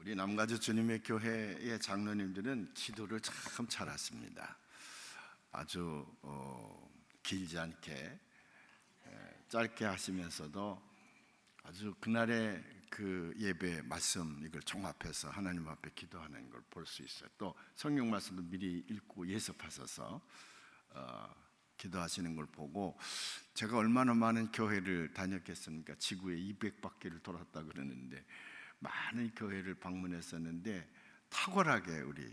우리 남가주 주님의 교회의 장로님들은 기도를 참 잘하십니다. 아주 길지 않게 짧게 하시면서도 아주 그날의 그 예배 말씀 이걸 종합해서 하나님 앞에 기도하는 걸 볼 수 있어요. 또 성경 말씀도 미리 읽고 예습하셔서 기도하시는 걸 보고, 제가 얼마나 많은 교회를 다녔겠습니까? 지구에 200바퀴를 돌았다 그러는데 많은 교회를 방문했었는데 탁월하게 우리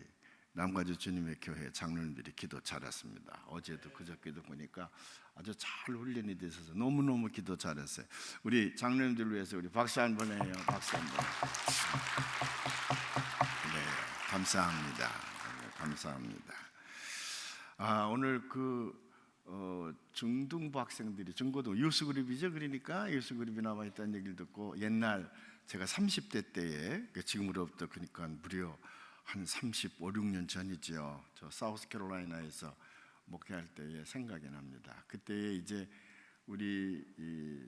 남가주 주님의 교회 장로님들이 기도 잘했습니다. 어제도 그저께도 보니까 아주 잘 훈련이 되셔서 너무너무 기도 잘했어요. 우리 장로님들을 위해서 우리 박수 한번 해요. 박수 한번. 네, 감사합니다. 네, 감사합니다. 오늘 중등부 학생들이, 중고등 유스그룹이죠. 그러니까 유스그룹이 나와 있다는 얘기를 듣고, 옛날 제가 30대 때에, 지금으로부터 그러니까 무려 한 35, 6년 전이죠. 저 사우스캐롤라이나에서 목회할 때의 생각이 납니다. 그때 이제 우리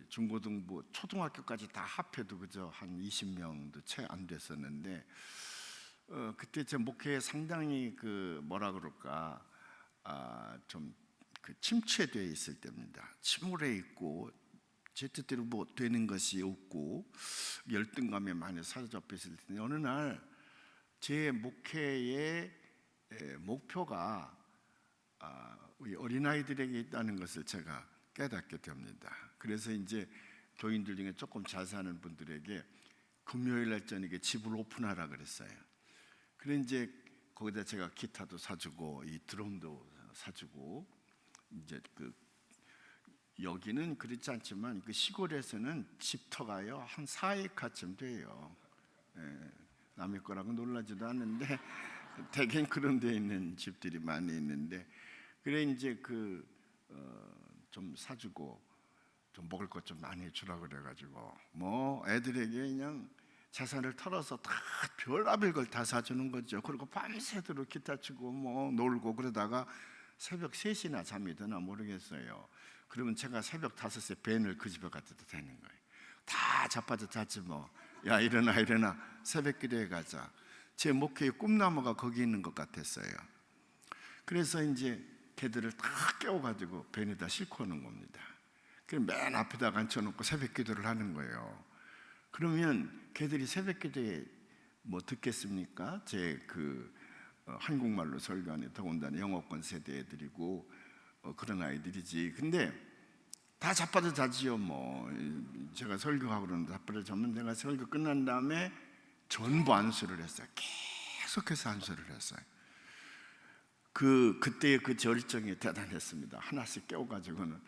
중고등부, 초등학교까지 다 합해도 그저 한 20명도 채 안 됐었는데, 그때 제 목회에 상당히 뭐라 그럴까, 좀 침체되어 있을 때입니다. 침울해 있고 제 뜻대로 뭐 되는 것이 없고 열등감에 많이 사로잡혀 있을 텐데, 어느 날 제 목회의 목표가 우리 어린아이들에게 있다는 것을 제가 깨닫게 됩니다. 그래서 이제 교인들 중에 조금 잘 사는 분들에게 금요일 날 저녁에 집을 오픈하라 그랬어요. 그래 이제 거기다 제가 기타도 사주고 이 드럼도 사주고, 이제 여기는 그렇지 않지만 그 시골에서는 집터가요 한 4에카쯤 돼요. 남의 거라고 놀라지도 않는데 대개는 그런 데 있는 집들이 많이 있는데, 그래 이제 좀 사주고 좀 먹을 것 좀 많이 주라 그래가지고 뭐 애들에게 그냥 재산을 털어서 다 별의별 걸 다 사주는 거죠. 그리고 밤새도록 기타 치고 뭐 놀고 그러다가 새벽 3시나 잠이 드나 모르겠어요. 그러면 제가 새벽 5시에 밴을 그 집에 갔다 되는 거예요. 다 자빠져 잤지 뭐. 야 일어나 새벽 기도회 가자. 제 목회의 꿈나무가 거기 있는 것 같았어요. 그래서 이제 걔들을 다 깨워가지고 밴에다 싣고 오는 겁니다. 그럼 맨 앞에다가 앉혀놓고 새벽 기도를 하는 거예요. 그러면 걔들이 새벽 기도에 뭐 듣겠습니까? 제 한국말로 설교하는 더군다나 영어권 세대 애들이고 그런 아이들이지. 근데 다 자빠져 자지요. 뭐 제가 설교하고 그러는데 자빠져 자면 내가 설교 끝난 다음에 전부 안수를 했어요. 계속해서 안수를 했어요. 그때의 그 절정이 대단했습니다. 하나씩 깨워가지고는.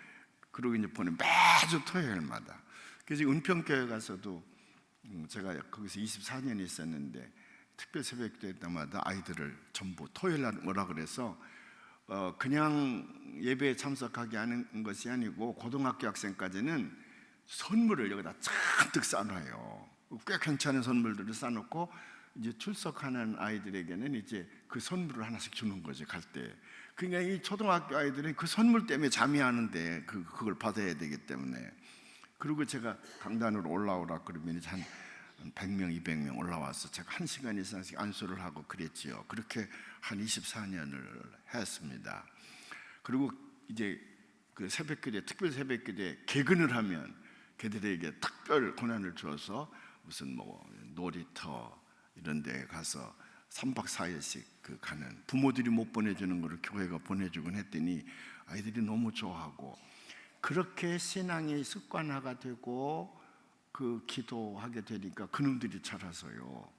그러고 이제 보내 매주 토요일마다. 그래서 은평교회 가서도 제가 거기서 24년 있었는데 특별 새벽기도 때마다 아이들을 전부 토요일 날 오라 그래서 그냥 예배에 참석하게 하는 것이 아니고 고등학교 학생까지는 선물을 여기다 잔뜩 싸놔요. 꽤 괜찮은 선물들을 싸놓고 이제 출석하는 아이들에게는 이제 그 선물을 하나씩 주는 거죠, 갈 때. 그러니까 이 초등학교 아이들은 그 선물 때문에 잠이 안 오는데 그걸 받아야 되기 때문에. 그리고 제가 강단으로 올라오라 그러면 이제 한 100명, 200명 올라와서 제가 1시간 이상씩 안수를 하고 그랬지요. 그렇게 한 24년을 했습니다. 그리고 이제 그 새벽기도에, 특별 새벽기도에 개근을 하면 걔들에게 특별 권한을 줘서 무슨 뭐 놀이터 이런 데 가서 3박 4일씩 가는, 부모들이 못 보내주는 거를 교회가 보내주곤 했더니 아이들이 너무 좋아하고, 그렇게 신앙이 습관화가 되고 기도하게 되니까 그놈들이 자라서요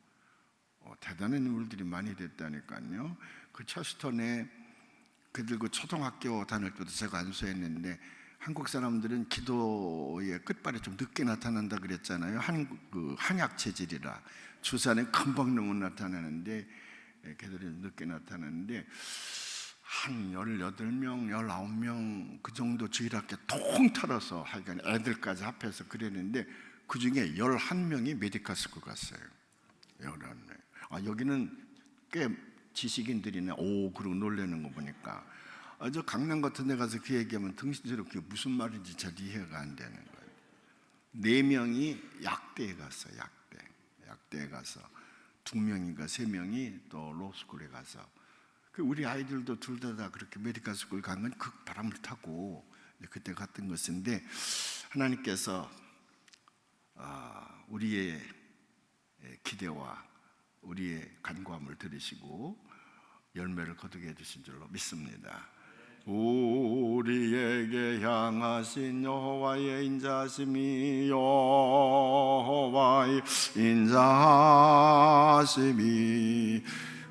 대단한 인물들이 많이 됐다니까요. 그 처스턴에 그들 초등학교 다닐 때도 제가 안수했는데, 한국 사람들은 기도의 끝발이 좀 늦게 나타난다 그랬잖아요. 한약 체질이라 주산에 금방 너무 나타나는데 걔들이 늦게 나타나는데, 한 18명, 19명 그 정도 주일학교 통틀어서 하여간 애들까지 합해서 그랬는데, 그 중에 11명이 메디컬 스쿨 갔어요. 11명. 여기는 꽤 지식인들이네. 그러고 놀라는 거 보니까. 저 강남 같은 데 가서 그 얘기하면 등신대로 그게 무슨 말인지 잘 이해가 안 되는 거예요. 4명이 약대에 갔어요. 약대에 가서 2명인가 3명이 또 로스쿨에 가서, 우리 아이들도 둘 다 그렇게 메디컬 스쿨 간 건 그 바람을 타고 그때 갔던 것인데, 하나님께서 우리의 기대와 우리의 간구함을 들으시고 열매를 거두게 해주신 줄로 믿습니다. 우리에게 향하신 여호와의 인자하심이, 여호와의 인자하심이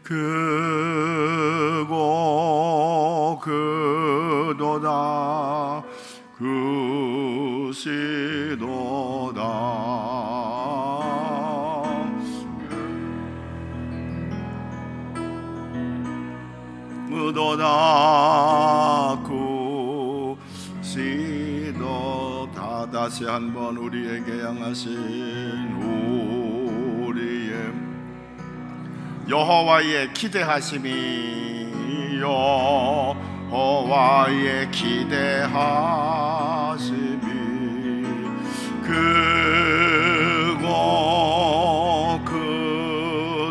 크고 크도다, 크도다 구시도다. 다시 한번 우리에게 향하신 우리의 여호와의 기대하심이, 여호와의 기대하심이 크고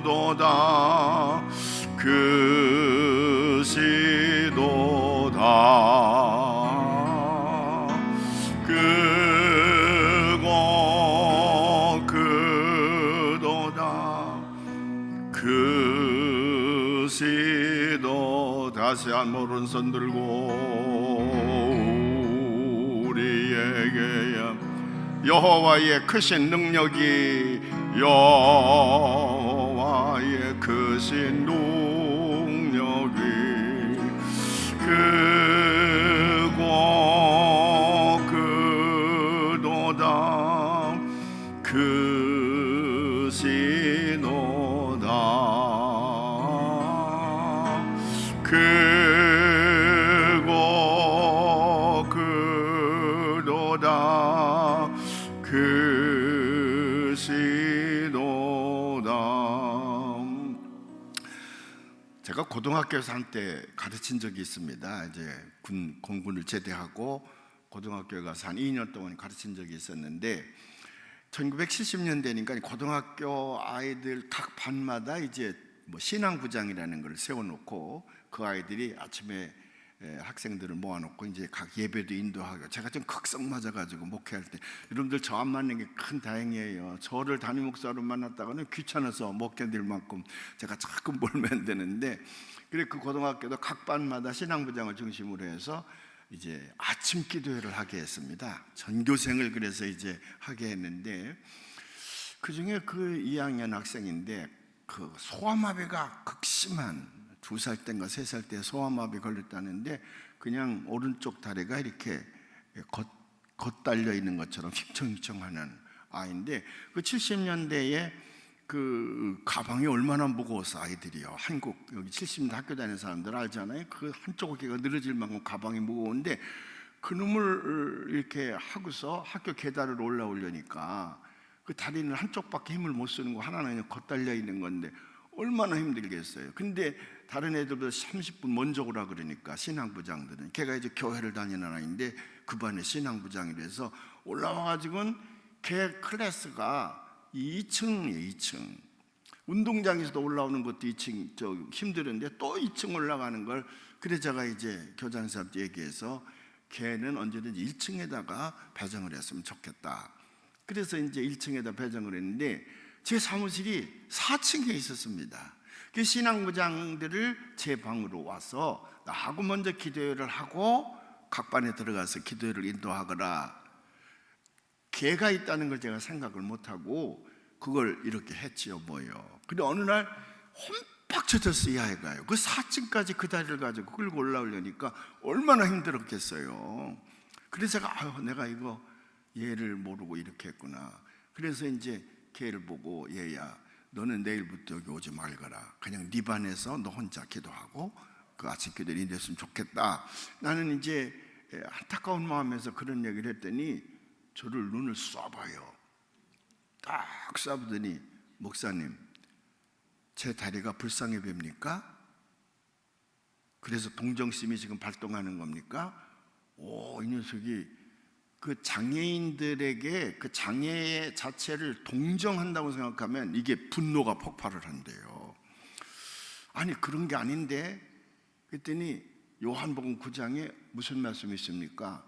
크도다, 크시도다, 크고 크도다, 크시도. 다시 한번 오른손 들고 우리에게 여호와의 크신 능력이, 여호와의 크신 능력이 크고 크도다, 크시도다, 크고 크도다, 크시도다. 제가 고등학교에서 한때 가르친 적이 있습니다. 이제 공군을 제대하고 고등학교에 가서 한 2년 동안 가르친 적이 있었는데, 1970년대니까 고등학교 아이들 각 반마다 이제 신앙부장이라는 걸 세워놓고 그 아이들이 아침에 학생들을 모아놓고 이제 각 예배도 인도하고, 제가 좀 극성 맞아가지고 목회할 때, 여러분들 저 안 만난 게 큰 다행이에요. 저를 담임 목사로 만났다가는 귀찮아서 못 견딜 만큼 제가 자꾸 몰면 되는데, 그래 그 고등학교도 각 반마다 신앙부장을 중심으로 해서 이제 아침 기도회를 하게 했습니다. 전교생을 그래서 이제 하게 했는데, 그 중에 그 2학년 학생인데 그 소아마비가 극심한, 2살 때인가 3살 때 소아마비 걸렸다는데, 그냥 오른쪽 다리가 이렇게 겉달려 있는 것처럼 휘청휘청하는 아이인데, 그 70년대에 그 가방이 얼마나 무거워서 아이들이요, 한국 여기 70년대 학교 다니는 사람들 알잖아요. 그 한쪽 어깨가 늘어질 만큼 가방이 무거운데, 그놈을 이렇게 하고서 학교 계단을 올라오려니까 그 다리는 한쪽밖에 힘을 못 쓰는 거, 하나는 겉달려 있는 건데 얼마나 힘들겠어요. 근데 다른 애들보다 30분 먼저 오라 그러니까 신앙부장들은, 걔가 이제 교회를 다니는 아이인데 그 반에 신앙부장이라서 올라와가지고는 걔 클래스가 2층이에요. 2층 운동장에서도 올라오는 것도 2층 힘들은데 또 2층 올라가는 걸, 그래 제가 이제 교장선생님한테 얘기해서 걔는 언제든지 1층에다가 배정을 했으면 좋겠다. 그래서 이제 1층에다 배정을 했는데, 제 사무실이 4층에 있었습니다. 그 신앙부장들을 제 방으로 와서 나하고 먼저 기도회를 하고 각 반에 들어가서 기도회를 인도하거라, 걔가 있다는 걸 제가 생각을 못하고 그걸 이렇게 했지요. 뭐요. 근데 어느 날 험박 젖었어 이 아이가요. 그 4층까지 그 다리를 가지고 끌고 올라오려니까 얼마나 힘들었겠어요. 그래서 제가 내가 이거 얘를 모르고 이렇게 했구나. 그래서 이제 걔를 보고, 얘야 너는 내일부터 여기 오지 말거라. 그냥 네 반에서 너 혼자 기도하고 그 아침 기도를 인도했으면 좋겠다. 나는 이제 안타까운 마음에서 그런 얘기를 했더니 저를 눈을 쏴봐요. 딱 쏴보더니, 목사님 제 다리가 불쌍해 보입니까? 그래서 동정심이 지금 발동하는 겁니까? 이 녀석이 그 장애인들에게 그 장애 자체를 동정한다고 생각하면 이게 분노가 폭발을 한대요. 아니 그런 게 아닌데, 그랬더니 요한복음 9장에 무슨 말씀이 있습니까?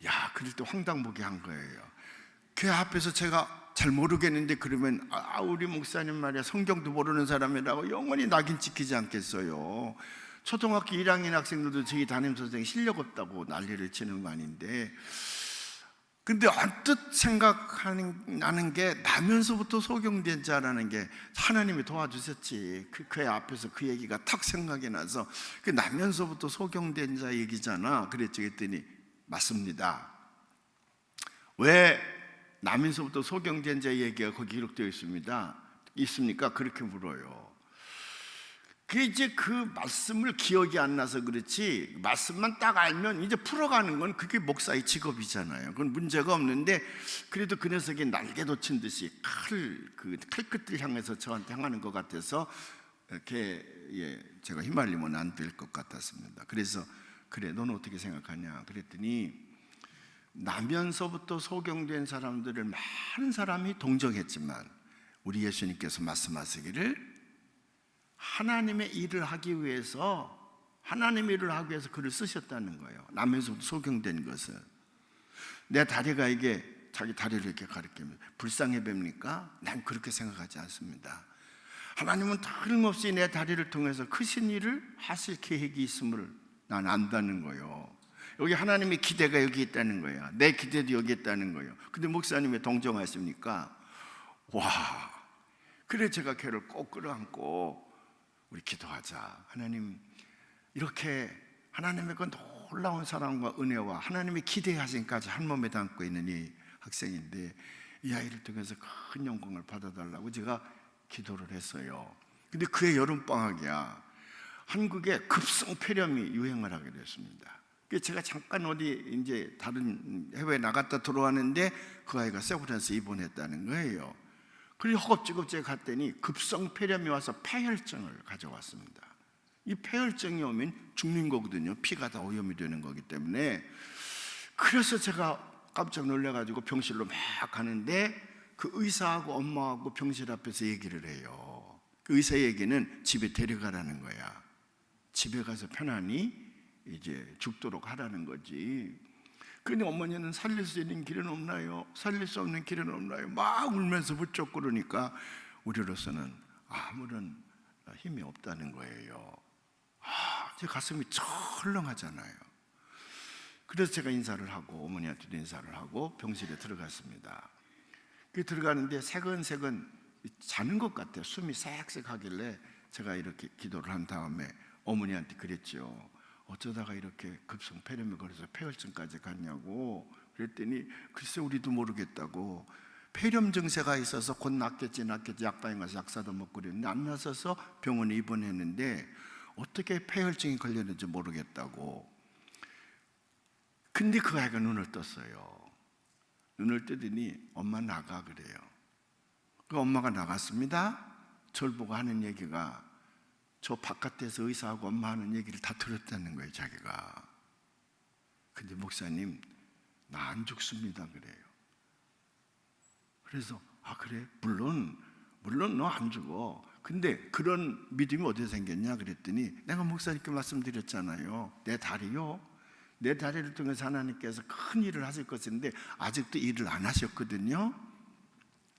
야, 그럴 때 황당무계 한 거예요. 그 앞에서 제가 잘 모르겠는데 그러면 우리 목사님 말이야 성경도 모르는 사람이라고 영원히 낙인 찍히지 않겠어요. 초등학교 1학년 학생들도 저희 담임선생이 실력 없다고 난리를 치는 거 아닌데, 근데 언뜻 생각나는 게 나면서부터 소경된 자라는 게 하나님이 도와주셨지. 그 앞에서 그 얘기가 탁 생각이 나서 그 나면서부터 소경된 자 얘기잖아. 그랬죠. 그랬더니 맞습니다. 왜 나면서부터 소경된 자 얘기가 거기 기록되어 있습니까? 그렇게 물어요. 이제 그 말씀을 기억이 안 나서 그렇지, 말씀만 딱 알면 이제 풀어가는 건 그게 목사의 직업이잖아요. 그건 문제가 없는데, 그래도 그 녀석이 날개 돋친 듯이 칼끝을 향해서 저한테 향하는 것 같아서 이렇게 제가 휘말리면 안 될 것 같았습니다. 그래서 그래, 너는 어떻게 생각하냐 그랬더니, 나면서부터 소경된 사람들을 많은 사람이 동정했지만 우리 예수님께서 말씀하시기를 하나님의 일을 하기 위해서 그를 쓰셨다는 거예요. 나면서부터 소경된 것은. 내 다리가 이게 자기 다리를 이렇게 가리키면 불쌍해 봅니까? 난 그렇게 생각하지 않습니다. 하나님은 틀림없이 내 다리를 통해서 크신 일을 하실 계획이 있음을 난 안다는 거예요. 여기 하나님의 기대가 여기 있다는 거야. 내 기대도 여기 있다는 거예요. 근데 목사님이 동정하십니까? 와, 그래 제가 걔를 꼭 끌어안고 우리 기도하자. 하나님, 이렇게 하나님의 그 놀라운 사랑과 은혜와 하나님의 기대하심까지 한 몸에 담고 있는 이 학생인데, 이 아이를 통해서 큰 영광을 받아달라고 제가 기도를 했어요. 근데 그해 여름방학이야. 한국에 급성폐렴이 유행을 하게 됐습니다. 제가 잠깐 어디 이제 다른 해외에 나갔다 들어왔는데 그 아이가 세브란스 입원했다는 거예요. 그리고 허겁지겁 갔더니 급성폐렴이 와서 폐혈증을 가져왔습니다. 이 폐혈증이 오면 죽는 거거든요. 피가 다 오염이 되는 거기 때문에. 그래서 제가 깜짝 놀라가지고 병실로 막 가는데 그 의사하고 엄마하고 병실 앞에서 얘기를 해요. 그 의사 얘기는 집에 데려가라는 거야. 집에 가서 편안히 이제 죽도록 하라는 거지. 근데 어머니는 살릴 수 있는 길은 없나요? 살릴 수 없는 길은 없나요? 막 울면서 부쩍 그러니까 우리로서는 아무런 힘이 없다는 거예요. 제 가슴이 철렁하잖아요. 그래서 제가 인사를 하고 어머니한테도 인사를 하고 병실에 들어갔습니다. 들어가는데 새근새근 자는 것 같아요. 숨이 쌕쌕 하길래 제가 이렇게 기도를 한 다음에 어머니한테 그랬죠. 어쩌다가 이렇게 급성폐렴에 걸려서 폐혈증까지 갔냐고. 그랬더니 글쎄 우리도 모르겠다고. 폐렴 증세가 있어서 곧 낫겠지 약방에 가서 약 사다 먹고 그랬는데 안 나서서 병원에 입원했는데 어떻게 폐혈증이 걸렸는지 모르겠다고. 근데 그 아이가 눈을 떴어요. 눈을 뜨더니 엄마 나가 그래요. 그 엄마가 나갔습니다. 저를 보고 하는 얘기가 저 바깥에서 의사하고 엄마 하는 얘기를 다 들었다는 거예요, 자기가. 근데 목사님, 나 안 죽습니다 그래요. 그래서 그래? 물론 너 안 죽어. 근데 그런 믿음이 어디서 생겼냐 그랬더니 내가 목사님께 말씀드렸잖아요. 내 다리를 통해서 하나님께서 큰 일을 하실 것인데 아직도 일을 안 하셨거든요.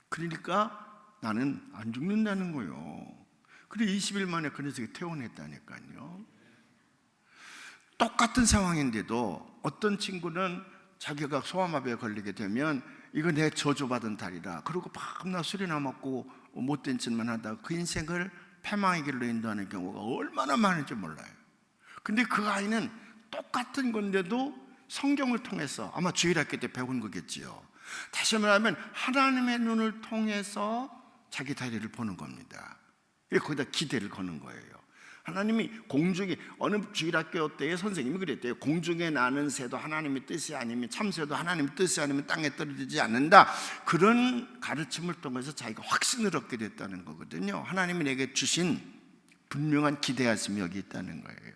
그러니까 나는 안 죽는다는 거예요. 그래 20일 만에 그 녀석이 퇴원했다니까요. 똑같은 상황인데도 어떤 친구는 자기가 소아마비에 걸리게 되면 이거 내 저주받은 달이다 그러고 밤낮 술이나 먹고 못된 짓만 하다가 그 인생을 패망의 길로 인도하는 경우가 얼마나 많은지 몰라요. 근데 그 아이는 똑같은 건데도 성경을 통해서 아마 주일학교 때 배운 거겠지요. 다시 말하면 하나님의 눈을 통해서 자기 다리를 보는 겁니다. 거기다 기대를 거는 거예요. 하나님이 공중에, 어느 주일학교 때에 선생님이 그랬대요. 공중에 나는 새도 하나님의 뜻이 아니면, 참새도 하나님의 뜻이 아니면 땅에 떨어지지 않는다. 그런 가르침을 통해서 자기가 확신을 얻게 됐다는 거거든요. 하나님이 내게 주신 분명한 기대하심이 여기 있다는 거예요.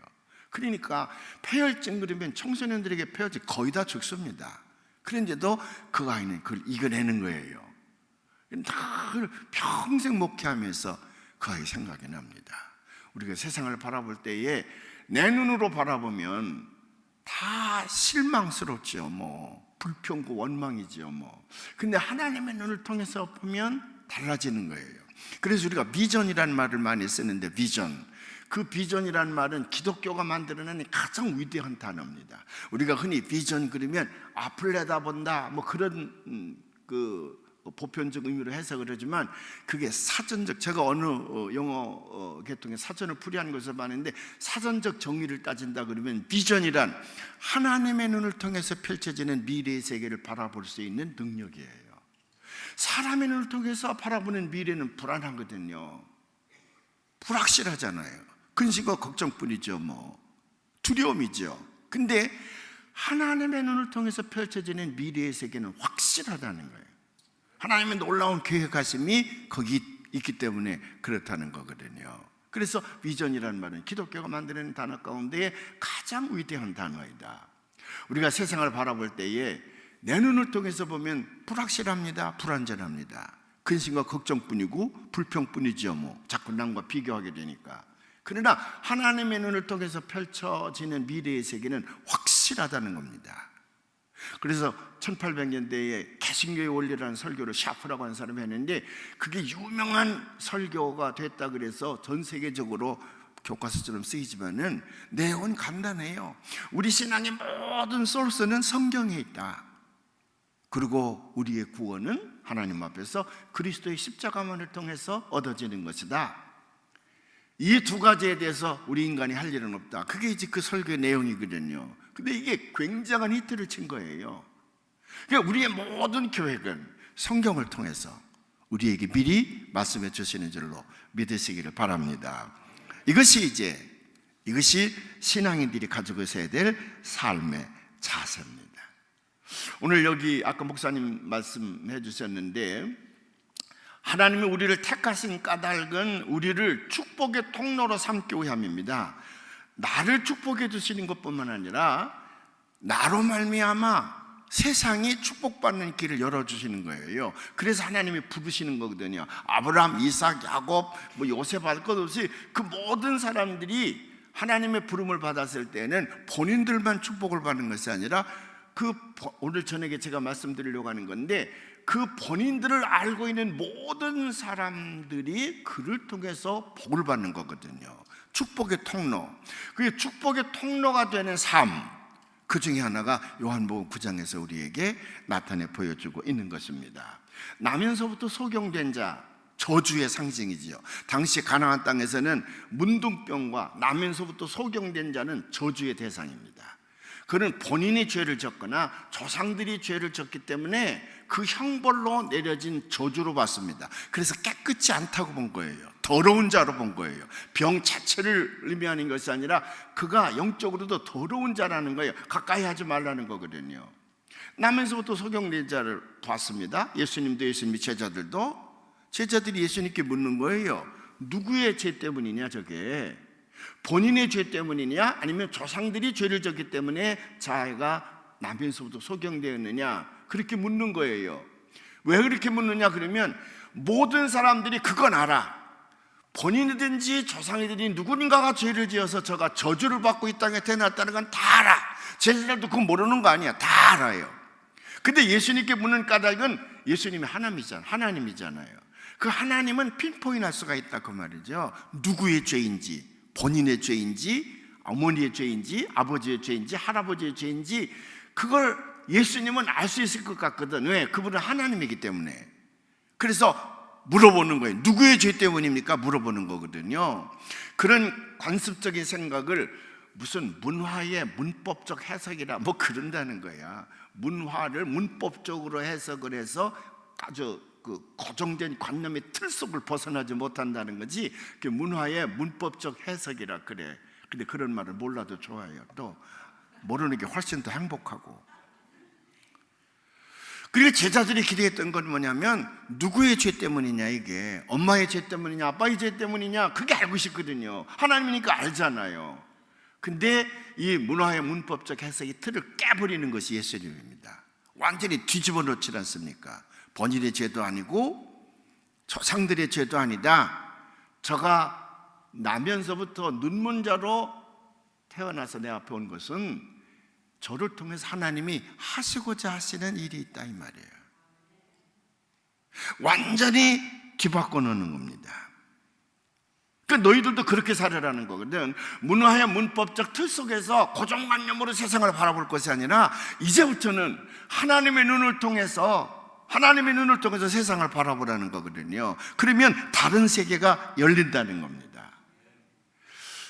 그러니까 폐혈증 그러면 청소년들에게 폐혈증 거의 다 죽습니다. 그런데도 그 아이는 그걸 이겨내는 거예요. 늘 평생 목회하면서 그 아이 생각이 납니다. 우리가 세상을 바라볼 때에 내 눈으로 바라보면 다 실망스럽죠. 불평고 원망이죠. 근데 하나님의 눈을 통해서 보면 달라지는 거예요. 그래서 우리가 비전이라는 말을 많이 쓰는데, 그 비전이라는 말은 기독교가 만들어낸 가장 위대한 단어입니다. 우리가 흔히 비전 그러면 앞을 내다본다 그런 보편적 의미로 해석을 하지만, 그게 사전적, 제가 어느 영어 계통의 사전을 풀이한 것을 봤는데, 사전적 정의를 따진다 그러면 비전이란 하나님의 눈을 통해서 펼쳐지는 미래의 세계를 바라볼 수 있는 능력이에요. 사람의 눈을 통해서 바라보는 미래는 불안하거든요. 불확실하잖아요. 근심과 걱정뿐이죠. 두려움이죠. 근데 하나님의 눈을 통해서 펼쳐지는 미래의 세계는 확실하다는 거예요. 하나님의 놀라운 계획하심이 거기 있기 때문에 그렇다는 거거든요. 그래서 비전이라는 말은 기독교가 만드는 단어 가운데 가장 위대한 단어이다. 우리가 세상을 바라볼 때에 내 눈을 통해서 보면 불확실합니다. 불안전합니다. 근심과 걱정뿐이고 불평뿐이죠. 자꾸 남과 비교하게 되니까. 그러나 하나님의 눈을 통해서 펼쳐지는 미래의 세계는 확실하다는 겁니다. 그래서 1800년대에 개신교의 원리라는 설교를 샤프라고 하는 사람이 했는데, 그게 유명한 설교가 됐다 그래서 전 세계적으로 교과서처럼 쓰이지만은 내용은 간단해요. 우리 신앙의 모든 소스는 성경에 있다. 그리고 우리의 구원은 하나님 앞에서 그리스도의 십자가만을 통해서 얻어지는 것이다. 이 두 가지에 대해서 우리 인간이 할 일은 없다. 그게 이제 그 설교의 내용이거든요. 근데 이게 굉장한 히트를 친 거예요. 그러니까 우리의 모든 계획은 성경을 통해서 우리에게 미리 말씀해 주시는 줄로 믿으시기를 바랍니다. 이것이 신앙인들이 가지고 있어야 될 삶의 자세입니다. 오늘 여기 아까 목사님 말씀해 주셨는데, 하나님이 우리를 택하신 까닭은 우리를 축복의 통로로 삼기 위함입니다. 나를 축복해 주시는 것뿐만 아니라 나로 말미암아 세상이 축복받는 길을 열어주시는 거예요. 그래서 하나님이 부르시는 거거든요. 아브라함, 이삭, 야곱, 요셉 할 것 없이 그 모든 사람들이 하나님의 부름을 받았을 때는 본인들만 축복을 받는 것이 아니라, 오늘 저녁에 제가 말씀드리려고 하는 건데, 그 본인들을 알고 있는 모든 사람들이 그를 통해서 복을 받는 거거든요. 축복의 통로. 그게 축복의 통로가 되는 삶, 그 중에 하나가 요한복음 9장에서 우리에게 나타내 보여주고 있는 것입니다. 나면서부터 소경된 자, 저주의 상징이지요. 당시 가나안 땅에서는 문둥병과 나면서부터 소경된 자는 저주의 대상입니다. 그는 본인이 죄를 졌거나 조상들이 죄를 졌기 때문에 그 형벌로 내려진 저주로 봤습니다. 그래서 깨끗지 않다고 본 거예요. 더러운 자로 본 거예요. 병 자체를 의미하는 것이 아니라 그가 영적으로도 더러운 자라는 거예요. 가까이 하지 말라는 거거든요. 나면서부터 소경된 자를 봤습니다. 예수님도 예수님의 제자들이 예수님께 묻는 거예요. 누구의 죄 때문이냐 저게? 본인의 죄 때문이냐, 아니면 조상들이 죄를 졌기 때문에 자기가 나면서부터 소경되었느냐, 그렇게 묻는 거예요. 왜 그렇게 묻느냐 그러면, 모든 사람들이 그건 알아. 본인이든지 조상이든지 누군가가 죄를 지어서 저가 저주를 받고 이 땅에 태어났다는 건 다 알아. 제자들도 그거 모르는 거 아니야. 다 알아요. 근데 예수님께 묻는 까닭은 예수님이 하나님이잖아요. 그 하나님은 핀포인할 수가 있다 그 말이죠. 누구의 죄인지, 본인의 죄인지, 어머니의 죄인지, 아버지의 죄인지, 할아버지의 죄인지, 그걸 예수님은 알 수 있을 것 같거든. 왜? 그분은 하나님이기 때문에. 그래서 물어보는 거예요. 누구의 죄 때문입니까? 물어보는 거거든요. 그런 관습적인 생각을 무슨 문화의 문법적 해석이라 그런다는 거야. 문화를 문법적으로 해석을 해서 아주 고정된 관념의 틀 속을 벗어나지 못한다는 거지, 그 문화의 문법적 해석이라 그래. 근데 그런 말을 몰라도 좋아요. 또 모르는 게 훨씬 더 행복하고. 그리고 제자들이 기대했던 건 뭐냐면, 누구의 죄 때문이냐, 이게 엄마의 죄 때문이냐, 아빠의 죄 때문이냐, 그게 알고 싶거든요. 하나님이니까 알잖아요. 근데 이 문화의 문법적 해석이 틀을 깨버리는 것이 예수님입니다. 완전히 뒤집어 놓지 않습니까? 본인의 죄도 아니고 조상들의 죄도 아니다. 저가 나면서부터 눈먼자로 태어나서 내 앞에 온 것은 저를 통해서 하나님이 하시고자 하시는 일이 있다 이 말이에요. 완전히 뒤바꿔 놓는 겁니다. 그러니까 너희들도 그렇게 살아라는 거거든. 문화의 문법적 틀 속에서 고정관념으로 세상을 바라볼 것이 아니라 이제부터는 하나님의 눈을 통해서 세상을 바라보라는 거거든요. 그러면 다른 세계가 열린다는 겁니다.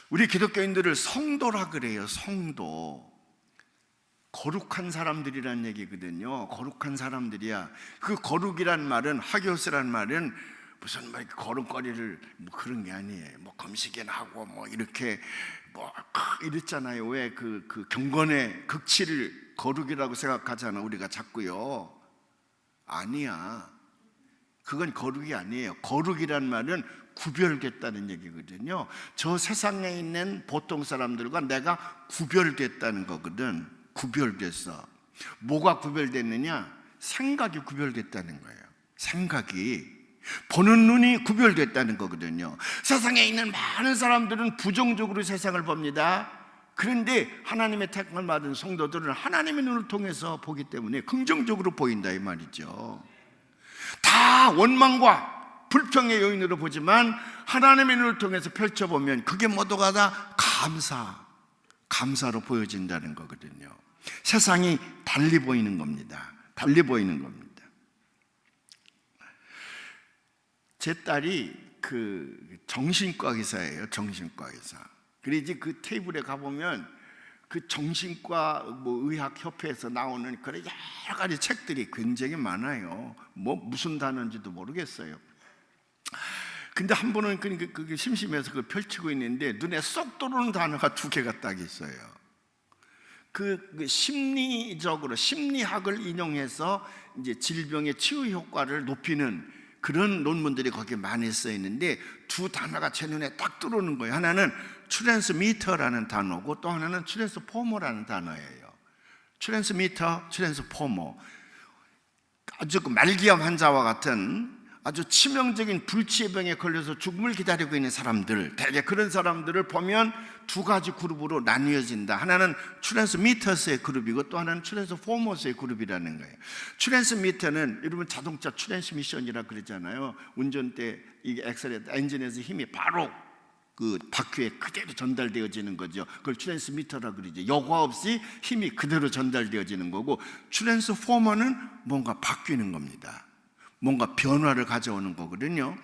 우리 기독교인들을 성도라 그래요. 성도. 거룩한 사람들이란 얘기거든요. 거룩한 사람들이야. 그 거룩이란 말은, 하교스란 말은 무슨 막 거룩거리를 뭐 그런 게 아니에요. 뭐 금식이나 하고 뭐 이렇게 뭐 이랬잖아요. 왜 그 경건의 극치를 거룩이라고 생각하잖아 우리가 자꾸요. 아니야. 그건 거룩이 아니에요. 거룩이란 말은 구별됐다는 얘기거든요. 저 세상에 있는 보통 사람들과 내가 구별됐다는 거거든. 구별됐어. 뭐가 구별됐느냐? 생각이 구별됐다는 거예요. 생각이. 보는 눈이 구별됐다는 거거든요. 세상에 있는 많은 사람들은 부정적으로 세상을 봅니다. 그런데 하나님의 택함을 받은 성도들은 하나님의 눈을 통해서 보기 때문에 긍정적으로 보인다 이 말이죠. 다 원망과 불평의 요인으로 보지만 하나님의 눈을 통해서 펼쳐보면 그게 모두가 다 감사로 보여진다는 거거든요. 세상이 달리 보이는 겁니다. 달리 보이는 겁니다. 제 딸이 그 정신과 의사예요. 정신과 의사. 그래서 그 테이블에 가보면 그 정신과 뭐 의학협회에서 나오는 그런 여러 가지 책들이 굉장히 많아요. 뭐 무슨 단어인지도 모르겠어요. 근데 한 번은 그게 심심해서 그걸 펼치고 있는데 눈에 쏙 들어오는 단어가 두 개가 딱 있어요. 그 심리적으로 심리학을 인용해서 이제 질병의 치유 효과를 높이는 그런 논문들이 거기에 많이 써 있는데 두 단어가 제 눈에 딱 들어오는 거예요. 하나는 트랜스미터라는 단어고 또 하나는 트랜스포머라는 단어예요. 트랜스미터, 트랜스포머. 아주 그 말기암 환자와 같은 아주 치명적인 불치의 병에 걸려서 죽음을 기다리고 있는 사람들, 대개 그런 사람들을 보면 두 가지 그룹으로 나뉘어진다. 하나는 트랜스미터스의 그룹이고 또 하나는 트랜스포머스의 그룹이라는 거예요. 트랜스미터는 여러분 자동차 트랜스미션이라 그러잖아요. 운전대 이게 엑셀레이터 엔진에서 힘이 바로 그 바퀴에 그대로 전달되어지는 거죠. 그걸 트랜스미터라 그러죠. 여과 없이 힘이 그대로 전달되어지는 거고, 트랜스포머는 뭔가 바뀌는 겁니다. 뭔가 변화를 가져오는 거거든요.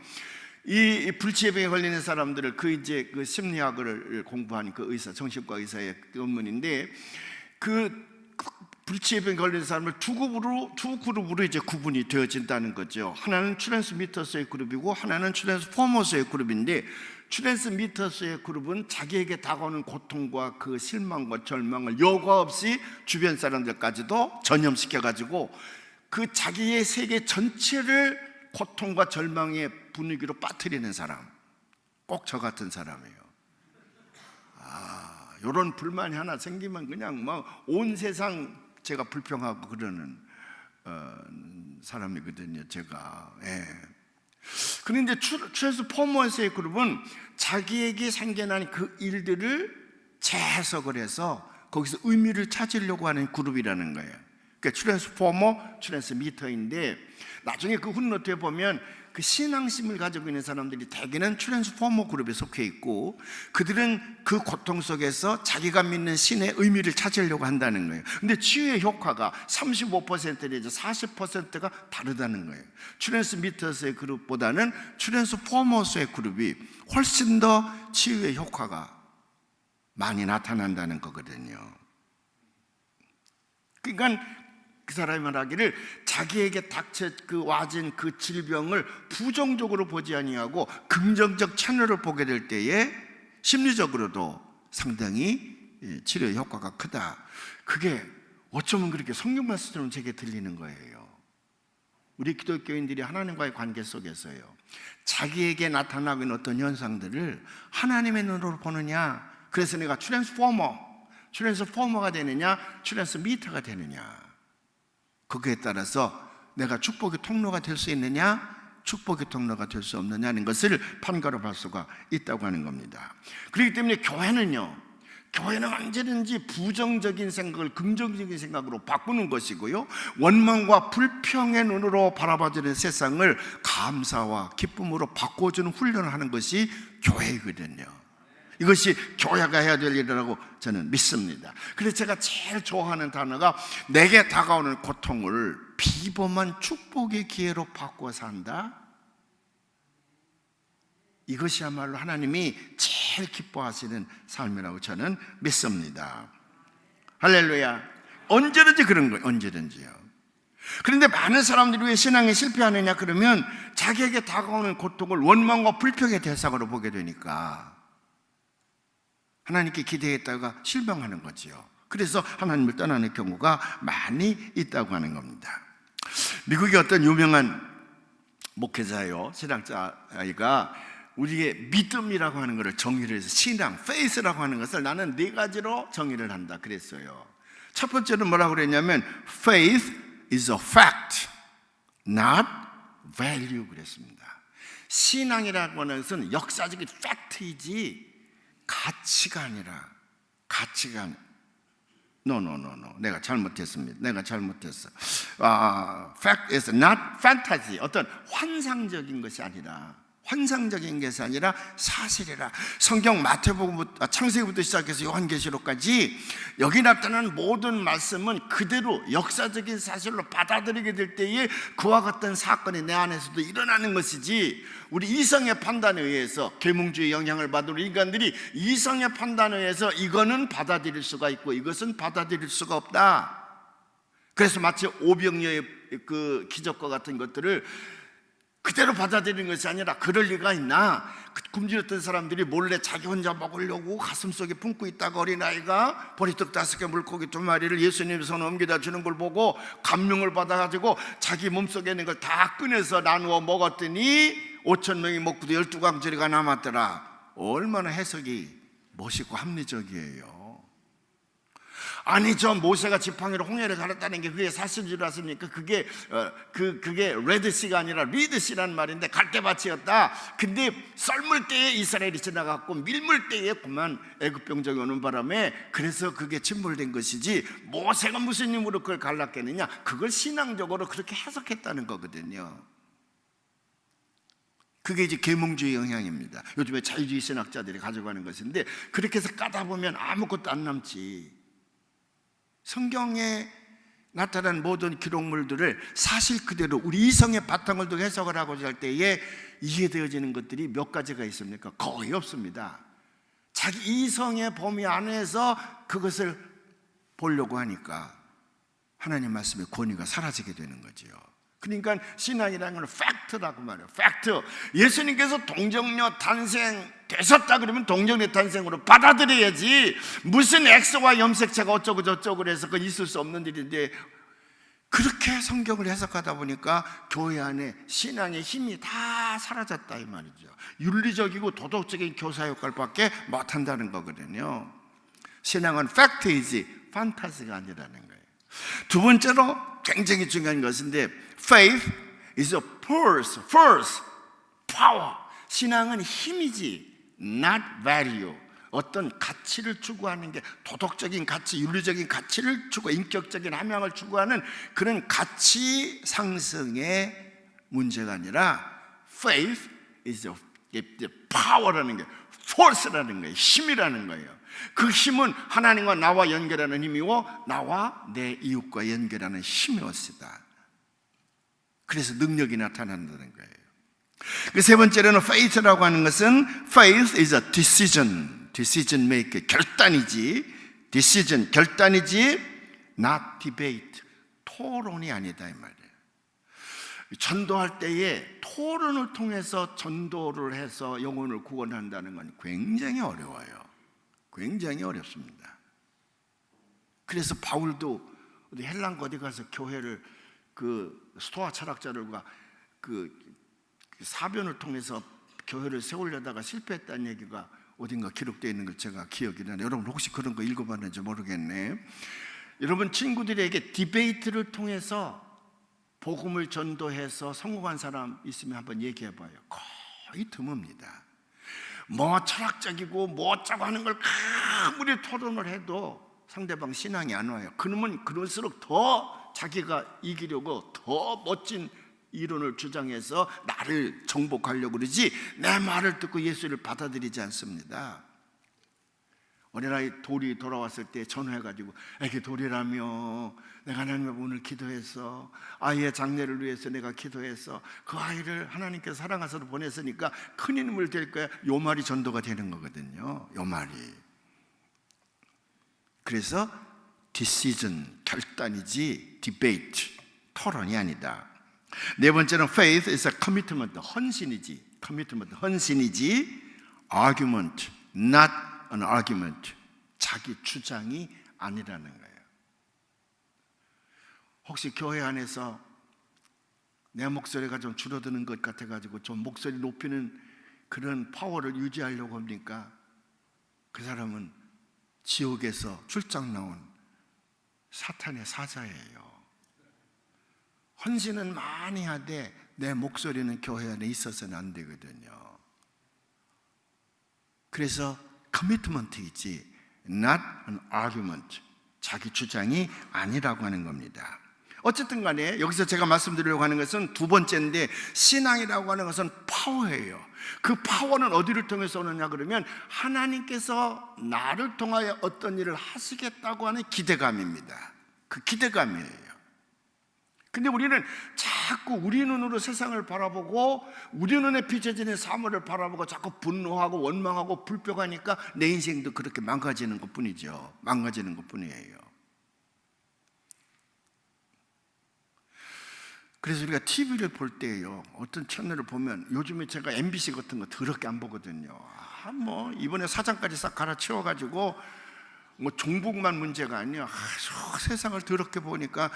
이 불치의 병에 걸리는 사람들을 그 심리학을 공부한 그 의사, 정신과 의사의 논문인데, 그 불치의 병에 걸리는 사람을 두 그룹으로 이제 구분이 되어진다는 거죠. 하나는 트랜스미터스의 그룹이고 하나는 트랜스포머스의 그룹인데, 트랜스미터스의 그룹은 자기에게 다가오는 고통과 그 실망과 절망을 여과 없이 주변 사람들까지도 전염시켜가지고 그 자기의 세계 전체를 고통과 절망의 분위기로 빠뜨리는 사람, 꼭 저 같은 사람이에요. 이런 불만이 하나 생기면 그냥 막 온 세상 제가 불평하고 그러는 사람이거든요, 제가. 예. 그런데 트랜스포머스의 그룹은 자기에게 생겨난 그 일들을 재해석을 해서 거기서 의미를 찾으려고 하는 그룹이라는 거예요. 그러니까 트랜스포머, 트랜스미터인데, 나중에 그 훗노트에 보면 그 신앙심을 가지고 있는 사람들이 대개는 트랜스포머 그룹에 속해 있고, 그들은 그 고통 속에서 자기가 믿는 신의 의미를 찾으려고 한다는 거예요. 근데 치유의 효과가 35% 내지 40%가 다르다는 거예요. 트랜스미터스의 그룹보다는 트랜스포머스의 그룹이 훨씬 더 치유의 효과가 많이 나타난다는 거거든요. 그러니까 그 사람이 말하기를 자기에게 와진 그 질병을 부정적으로 보지 아니하고 긍정적 채널을 보게 될 때에 심리적으로도 상당히 치료 효과가 크다. 그게 어쩌면 그렇게 성경 말씀처럼 제게 들리는 거예요. 우리 기독교인들이 하나님과의 관계 속에서요, 자기에게 나타나고 있는 어떤 현상들을 하나님의 눈으로 보느냐, 그래서 내가 트랜스포머가 되느냐 트랜스미터가 되느냐, 거기에 따라서 내가 축복의 통로가 될 수 있느냐, 축복의 통로가 될 수 없느냐는 것을 판가름할 수가 있다고 하는 겁니다. 그렇기 때문에 교회는 언제든지 부정적인 생각을 긍정적인 생각으로 바꾸는 것이고요, 원망과 불평의 눈으로 바라봐주는 세상을 감사와 기쁨으로 바꿔주는 훈련을 하는 것이 교회이거든요. 이것이 교회가 해야 될 일이라고 저는 믿습니다. 그래서 제가 제일 좋아하는 단어가 내게 다가오는 고통을 비범한 축복의 기회로 바꿔 산다. 이것이야말로 하나님이 제일 기뻐하시는 삶이라고 저는 믿습니다. 할렐루야. 언제든지 그런 거예요. 언제든지요. 그런데 많은 사람들이 왜 신앙에 실패하느냐 그러면 자기에게 다가오는 고통을 원망과 불평의 대상으로 보게 되니까 하나님께 기대했다가 실망하는 거지요. 그래서 하나님을 떠나는 경우가 많이 있다고 하는 겁니다. 미국의 어떤 유명한 목회자예요, 신학자가 우리의 믿음이라고 하는 것을 정의를 해서 신앙, faith라고 하는 것을 나는 4가지로 정의를 한다 그랬어요. 첫 번째는 뭐라고 그랬냐면 faith is a fact, not value 그랬습니다. 신앙이라고 하는 것은 역사적인 팩트이지 가치가 아니라, 가치가 아니라, no. 내가 잘못했습니다. 내가 잘못했어. Fact is not fantasy. 어떤 환상적인 것이 아니라, 환상적인 것이 아니라 사실이라. 성경 마태복음부터 창세기부터 시작해서 요한계시록까지 여기 나타나는 모든 말씀은 그대로 역사적인 사실로 받아들이게 될 때에 그와 같은 사건이 내 안에서도 일어나는 것이지, 우리 이성의 판단에 의해서, 계몽주의 영향을 받은 인간들이 이성의 판단에 의해서 이거는 받아들일 수가 있고 이것은 받아들일 수가 없다. 그래서 마치 오병이어의 그 기적과 같은 것들을 그대로 받아들이는 것이 아니라, 그럴 리가 있나? 굶주렸던 사람들이 몰래 자기 혼자 먹으려고 가슴속에 품고 있다가 어린아이가 보리떡 5개 물고기 2마리를 예수님 손에 옮겨다 주는 걸 보고 감명을 받아가지고 자기 몸속에 있는 걸 다 꺼내서 나누어 먹었더니 5,000명이 먹고도 12광저리가 남았더라. 얼마나 해석이 멋있고 합리적이에요. 아니, 저 모세가 지팡이로 홍해를 갈았다는 게 그게 사실인 줄 아십니까? 그게 레드시가 아니라 리드시라는 말인데 갈대밭이었다. 근데 썰물 때에 이스라엘이 지나갔고 밀물 때에 그만 애굽 병정이 오는 바람에 그래서 그게 침몰된 것이지, 모세가 무슨 힘으로 그걸 갈랐겠느냐? 그걸 신앙적으로 그렇게 해석했다는 거거든요. 그게 이제 계몽주의 영향입니다. 요즘에 자유주의 신학자들이 가져가는 것인데, 그렇게 해서 까다 보면 아무것도 안 남지. 성경에 나타난 모든 기록물들을 사실 그대로 우리 이성의 바탕을 두고 해석을 하고자 할 때에 이해되어지는 것들이 몇 가지가 있습니까? 거의 없습니다. 자기 이성의 범위 안에서 그것을 보려고 하니까 하나님 말씀의 권위가 사라지게 되는 거죠. 그러니까 신앙이라는 건 팩트라고 말해요. 팩트. 예수님께서 동정녀 탄생 되셨다 그러면 동정녀 탄생으로 받아들여야지, 무슨 X와 염색체가 어쩌고 저쩌고 해서 그건 있을 수 없는 일인데, 그렇게 성경을 해석하다 보니까 교회 안에 신앙의 힘이 다 사라졌다 이 말이죠. 윤리적이고 도덕적인 교사 역할밖에 못한다는 거거든요. 신앙은 팩트이지 판타지가 아니라는 거예요. 두 번째로 굉장히 중요한 것인데, faith is a force, power. 신앙은 힘이지 not value. 어떤 가치를 추구하는 게, 도덕적인 가치, 윤리적인 가치를 추구, 인격적인 함양을 추구하는 그런 가치 상승의 문제가 아니라 faith is the power라는 게, force라는 거예요. 힘이라는 거예요. 그 힘은 하나님과 나와 연결하는 힘이고 나와 내 이웃과 연결하는 힘이었다. 그래서 능력이 나타난다는 거예요. 그 세 번째로는 faith라고 하는 것은 faith is a decision maker, 결단이지, decision, 결단이지 not debate, 토론이 아니다 이 말이에요. 전도할 때에 토론을 통해서 전도를 해서 영혼을 구원한다는 건 굉장히 어려워요. 굉장히 어렵습니다. 그래서 바울도 헬란 어디 가서 교회를 그 스토아 철학자들과 그 사변을 통해서 교회를 세우려다가 실패했다는 얘기가 어딘가 기록되어 있는 걸 제가 기억이 나네요. 여러분 혹시 그런 거 읽어봤는지 모르겠네. 여러분 친구들에게 디베이트를 통해서 복음을 전도해서 성공한 사람 있으면 한번 얘기해봐요. 거의 드뭅니다. 뭐 철학적이고 뭐 어쩌고 하는 걸 아무리 토론을 해도 상대방 신앙이 안 와요. 그러면 그럴수록 더 자기가 이기려고 더 멋진 이론을 주장해서 나를 정복하려고 그러지, 내 말을 듣고 예수를 받아들이지 않습니다. 어린아이 돌이 돌아왔을 때 전화해가지고, 애기 돌이라며 내가 하나님 앞에 오늘 기도해서 아이의 장래를 위해서 내가 기도해서 그 아이를 하나님께서 사랑하셔서 보냈으니까 큰 힘을 될 거야. 요 말이 전도가 되는 거거든요. 요 말이. 그래서 decision, 결단이지 debate, 토론이 아니다. 네 번째는 faith is a commitment, 헌신이지. commitment, 헌신이지. argument, not an argument, 자기 주장이 아니라는 거예요. 혹시 교회 안에서 내 목소리가 좀 줄어드는 것 같아가지고 좀 목소리 높이는 그런 파워를 유지하려고 합니까? 그 사람은 지옥에서 출장 나온 사탄의 사자예요. 헌신은 많이 하되 내 목소리는 교회 안에 있어서는 안 되거든요. 그래서 커미트먼트이지 not an argument, 자기 주장이 아니라고 하는 겁니다. 어쨌든 간에 여기서 제가 말씀드리려고 하는 것은 두 번째인데, 신앙이라고 하는 것은 파워예요. 그 파워는 어디를 통해서 오느냐 그러면 하나님께서 나를 통하여 어떤 일을 하시겠다고 하는 기대감입니다. 그 기대감이에요. 근데 우리는 자꾸 우리 눈으로 세상을 바라보고 우리 눈에 비춰지는 사물을 바라보고 자꾸 분노하고 원망하고 불평하니까 내 인생도 그렇게 망가지는 것뿐이죠. 망가지는 것뿐이에요. 그래서 우리가 TV를 볼 때요, 어떤 채널을 보면, 요즘에 제가 MBC 같은 거 더럽게 안 보거든요. 뭐 이번에 사장까지 싹 갈아치워가지고 뭐 종북만 문제가 아니야. 세상을 더럽게 보니까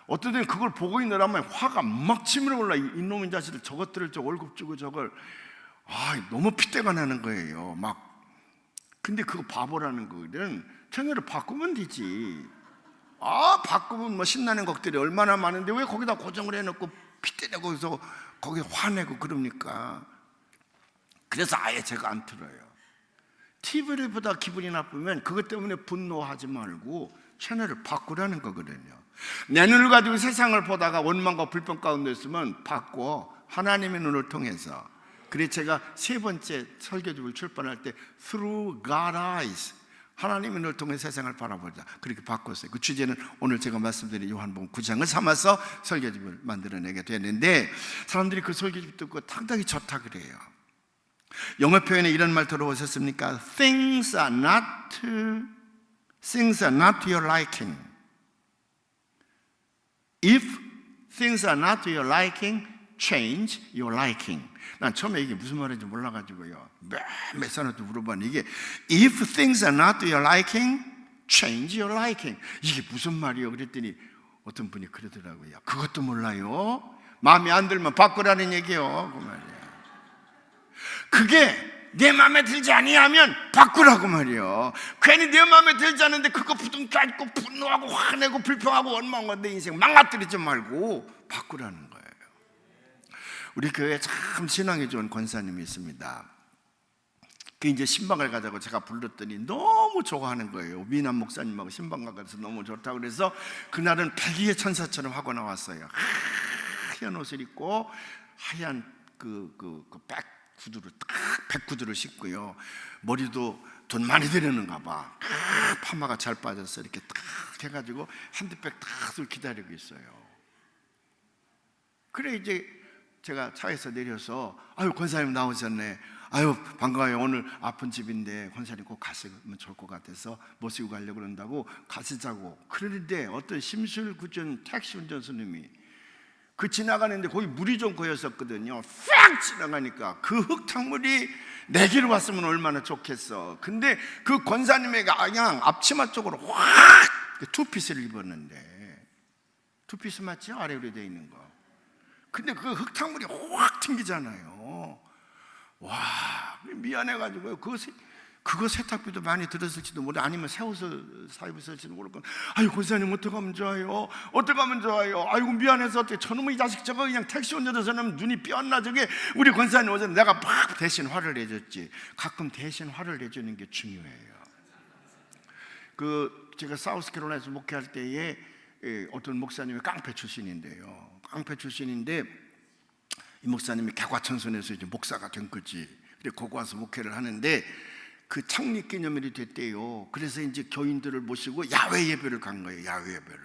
어떤 때는 그걸 보고 있느라면 화가 막 치밀어 올라. 이놈의 자식들, 저것들을 저 월급 주고 저걸, 너무 핏대가 나는 거예요. 막. 근데 그거 바보라는 거는 채널을 바꾸면 되지. 바꾸면 뭐 신나는 곡들이 얼마나 많은데 왜 거기다 고정을 해놓고 핏대내고 거기서 거기 화내고 그럽니까? 그래서 아예 제가 안 틀어요. TV를 보다 기분이 나쁘면 그것 때문에 분노하지 말고 채널을 바꾸라는 거거든요. 내 눈을 가지고 세상을 보다가 원망과 불평 가운데 있으면 바꿔, 하나님의 눈을 통해서. 그래서 제가 세 번째 설교집을 출판할 때 Through God's eyes, 하나님의 눈을 통해 세상을 바라보자, 그렇게 바꿨어요. 그 주제는 오늘 제가 말씀드린 요한복음 9장을 삼아서 설교집을 만들어내게 됐는데, 사람들이 그 설교집 듣고 상당히 좋다 그래요. 영어 표현에 이런 말 들어보셨습니까? Things are not to your liking. If things are not to your liking, change your liking. 난 처음에 이게 무슨 말인지 몰라가지고요, 몇 사람한테 물어봤는데, 이게 If things are not to your liking, change your liking, 이게 무슨 말이에요? 그랬더니 어떤 분이 그러더라고요. 그것도 몰라요? 마음에 안 들면 바꾸라는 얘기요. 그 말이에요. 그게 내 마음에 들지 아니하면 바꾸라고 말이에요. 괜히 내 마음에 들지 않는데 그거 부둥켜 분노하고 화내고 불평하고 원망하고 내 인생 망가뜨리지 말고 바꾸라는 거예요. 우리 교회에 참 신앙이 좋은 권사님이 있습니다. 그 이제 신방을 가자고 제가 불렀더니 너무 좋아하는 거예요. 미남 목사님하고 신방 가서 너무 좋다고 그래서 그날은 백의의 천사처럼 하고 나왔어요. 하얀 옷을 입고 하얀 백 구두를 백구두를 신고요. 머리도 돈 많이 들였는가 봐. 파마가 잘 빠져서 이렇게 딱 해가지고 핸드백 딱 기다리고 있어요. 그래 이제 제가 차에서 내려서, 아유 권사님 나오셨네. 아유 반가워요. 오늘 아픈 집인데 권사님 꼭 갔으면 좋을 것 같아서 모시고 가려고 그런다고 가시자고. 그러는데 어떤 심술궂은 택시 운전수님이 그 지나가는데 거기 물이 좀 고였었거든요. 싹 지나가니까 그 흙탕물이 내게로 왔으면 얼마나 좋겠어. 근데 그 권사님의 그냥 앞치마 쪽으로 확 투피스를 입었는데, 투피스 맞죠? 아래로 되어 있는 거. 근데 그 흙탕물이 확 튕기잖아요. 와, 미안해가지고 그거 세탁비도 많이 들었을지도 모르, 아니면 새 옷을 사입었을지도 모르고, 아유 권사님 어떡하면 좋아요? 어떡하면 좋아요? 아이고 미안해서 어떻게 저놈의 이 자식 저거 그냥 택시 운전해서는 눈이 삐었나 저게. 우리 권사님 오전 내가 막 대신 화를 내줬지. 가끔 대신 화를 내주는 게 중요해요. 제가 사우스캐롤라이나에서 목회할 때에 어떤 목사님이 깡패 출신인데요. 깡패 출신인데 이 목사님이 개과천선에서 이제 목사가 된 거지. 근데 거기 와서 목회를 하는데 그 창립 기념일이 됐대요. 그래서 이제 교인들을 모시고 야외 예배를 간 거예요. 야외 예배를.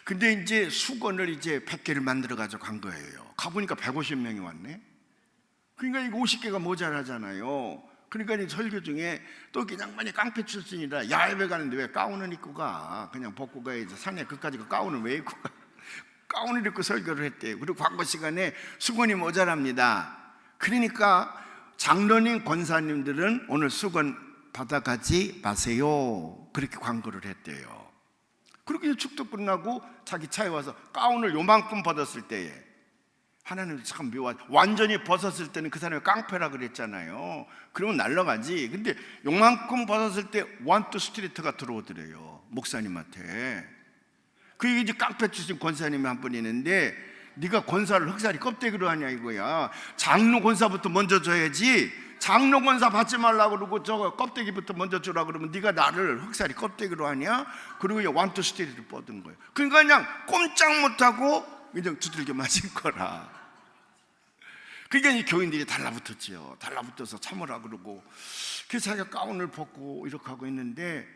근데 이제 수건을 이제 100개를 만들어 가지고 간 거예요. 가보니까 150명이 왔네. 그러니까 이거 50개가 모자라잖아요. 그러니까 이 설교 중에 또 그냥만이 깡패 출신이라 야외 가는데 왜 가운을 입고 가? 그냥 벗고 가야지. 산에 그까지 그 가운을 왜 입고 가? 가운을 입고 설교를 했대요. 그리고 광고 시간에 수건이 모자랍니다. 그러니까 장로님 권사님들은 오늘 수건 받아가지 마세요. 그렇게 광고를 했대요. 그렇게 축도 끝나고 자기 차에 와서 가운을 요만큼 벗었을 때에 하나님 참 묘하. 완전히 벗었을 때는 그 사람이 깡패라 그랬잖아요. 그러면 날라가지. 근데 요만큼 벗었을 때 원투 스트리트가 들어오더래요, 목사님한테. 그게 이제 깡패 출신 권사님이 한 분 있는데, 네가 권사를 흑살이 껍데기로 하냐 이거야. 장로 권사부터 먼저 줘야지. 장로 권사 받지 말라고 그러고 저거 껍데기부터 먼저 주라 그러면 네가 나를 흑살이 껍데기로 하냐? 그리고 그냥 원투 스트리트를 뻗은 거예요. 그러니까 그냥 꼼짝 못하고 그냥 두들겨 맞은 거라. 그러니까 이 교인들이 달라붙었지요. 달라붙어서 참으라 그러고, 그래서 자기가 가운을 벗고 이렇게 하고 있는데